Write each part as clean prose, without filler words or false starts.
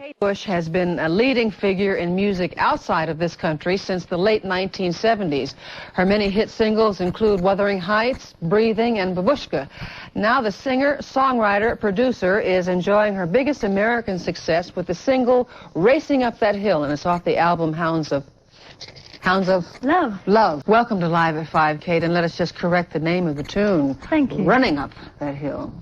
Kate Bush has been a leading figure in music outside of this country since the late 1970s. Her many hit singles include Wuthering Heights, Breathing, and Babushka. Now the singer, songwriter, producer is enjoying her biggest American success with the single Racing Up That Hill, and it's off the album Hounds of Love. Welcome to Live at 5, Kate, and let us just correct the name of the tune. Thank you. Running Up That Hill.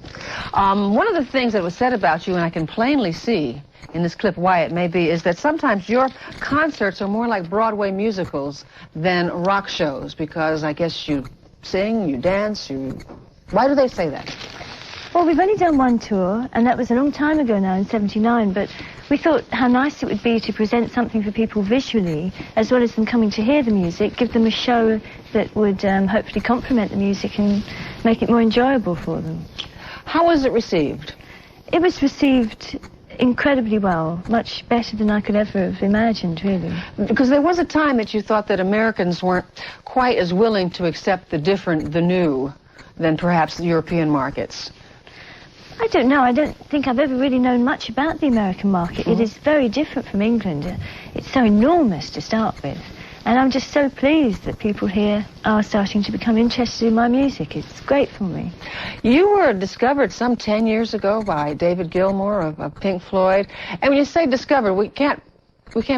One of the things that was said about you, and I can plainly see in this clip why it may be, is that sometimes your concerts are more like Broadway musicals than rock shows, because I guess you sing, you dance, Why do they say that? Well, we've only done one tour, and that was a long time ago now, in '79, but we thought how nice it would be to present something for people visually, as well as them coming to hear the music, give them a show that would hopefully complement the music and make it more enjoyable for them. How was it received? It was received incredibly well, much better than I could ever have imagined, really. Because there was a time that you thought that Americans weren't quite as willing to accept the different, the new, than perhaps the European markets. I don't know. I don't think I've ever really known much about the American market. It is very different from England. It's so enormous to start with. And I'm just so pleased that people here are starting to become interested in my music. It's great for me. You were discovered some 10 years ago by David Gilmour of Pink Floyd. And when you say discovered, we can't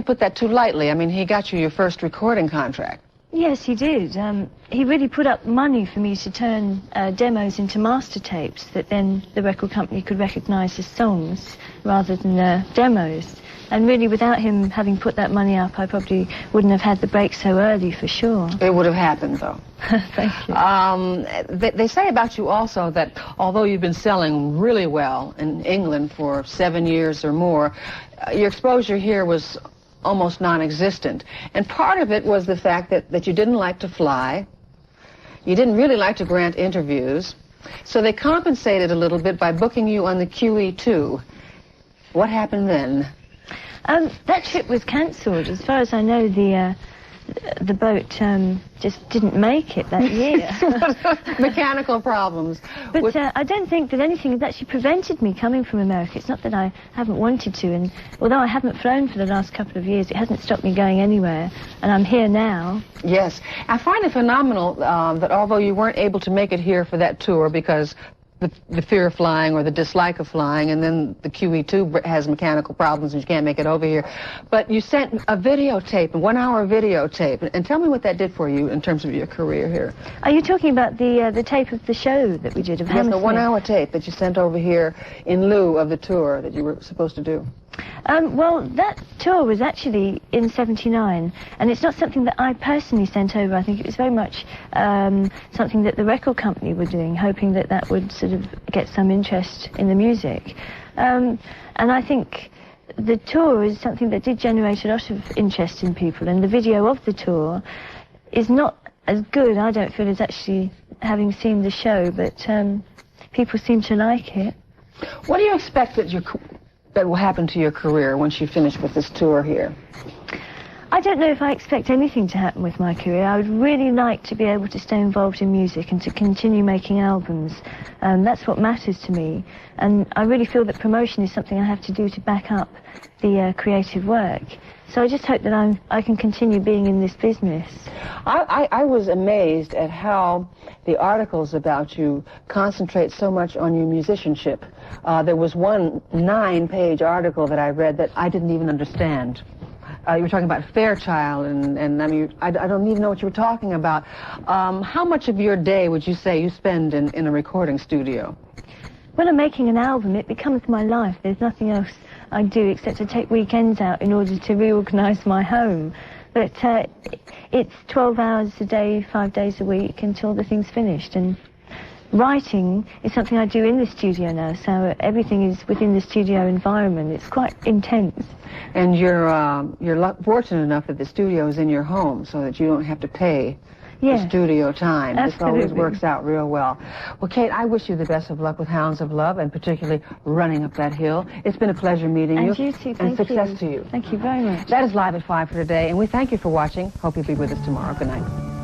put that too lightly. I mean, he got you your first recording contract. Yes, he did. He really put up money for me to turn demos into master tapes that then the record company could recognize as songs rather than demos. And really, without him having put that money up, I probably wouldn't have had the break so early, for sure. It would have happened, though. Thank you. They say about you also that although you've been selling really well in England for 7 years or more, your exposure here was almost non-existent. And part of it was the fact that you didn't like to fly. You didn't really like to grant interviews. So they compensated a little bit by booking you on the QE2. What happened then? That trip was cancelled. As far as I know, the boat just didn't make it that year. Mechanical problems. But I don't think that anything has actually prevented me coming from America. It's not that I haven't wanted to, and although I haven't flown for the last couple of years, it hasn't stopped me going anywhere, and I'm here now. Yes. I find it phenomenal that although you weren't able to make it here for that tour because the fear of flying or the dislike of flying, and then the QE2 has mechanical problems and you can't make it over here. But you sent a videotape, a 1-hour videotape, and tell me what that did for you in terms of your career here. Are you talking about the tape of the show that we did of Hammersmith? Yes, the 1-hour tape that you sent over here in lieu of the tour that you were supposed to do. Well, that tour was actually in '79, and it's not something that I personally sent over. I think it was very much something that the record company were doing, hoping that that would sort of get some interest in the music. And I think the tour is something that did generate a lot of interest in people, and the video of the tour is not as good, I don't feel, as actually having seen the show, but people seem to like it. What do you expect that will happen to your career once you finish with this tour here? I don't know if I expect anything to happen with my career. I would really like to be able to stay involved in music and to continue making albums. That's what matters to me. And I really feel that promotion is something I have to do to back up the creative work. So I just hope that I can continue being in this business. I was amazed at how the articles about you concentrate so much on your musicianship. There was one 9-page article that I read that I didn't even understand. You were talking about Fairchild, and I mean, I don't even know what you were talking about. How much of your day would you say you spend in a recording studio? When I'm making an album, it becomes my life. There's nothing else I do except to take weekends out in order to reorganize my home. But it's 12 hours a day, 5 days a week until the thing's finished. And writing is something I do in the studio now, so everything is within the studio environment. It's quite intense. And you're fortunate enough that the studio is in your home, so that you don't have to pay the studio time. Absolutely. This always works out real well. Well, Kate, I wish you the best of luck with Hounds of Love, and particularly Running Up That Hill. It's been a pleasure meeting you. And you too, and success to you. Thank you very much. That is Live at 5 for today, and we thank you for watching. Hope you'll be with us tomorrow. Good night.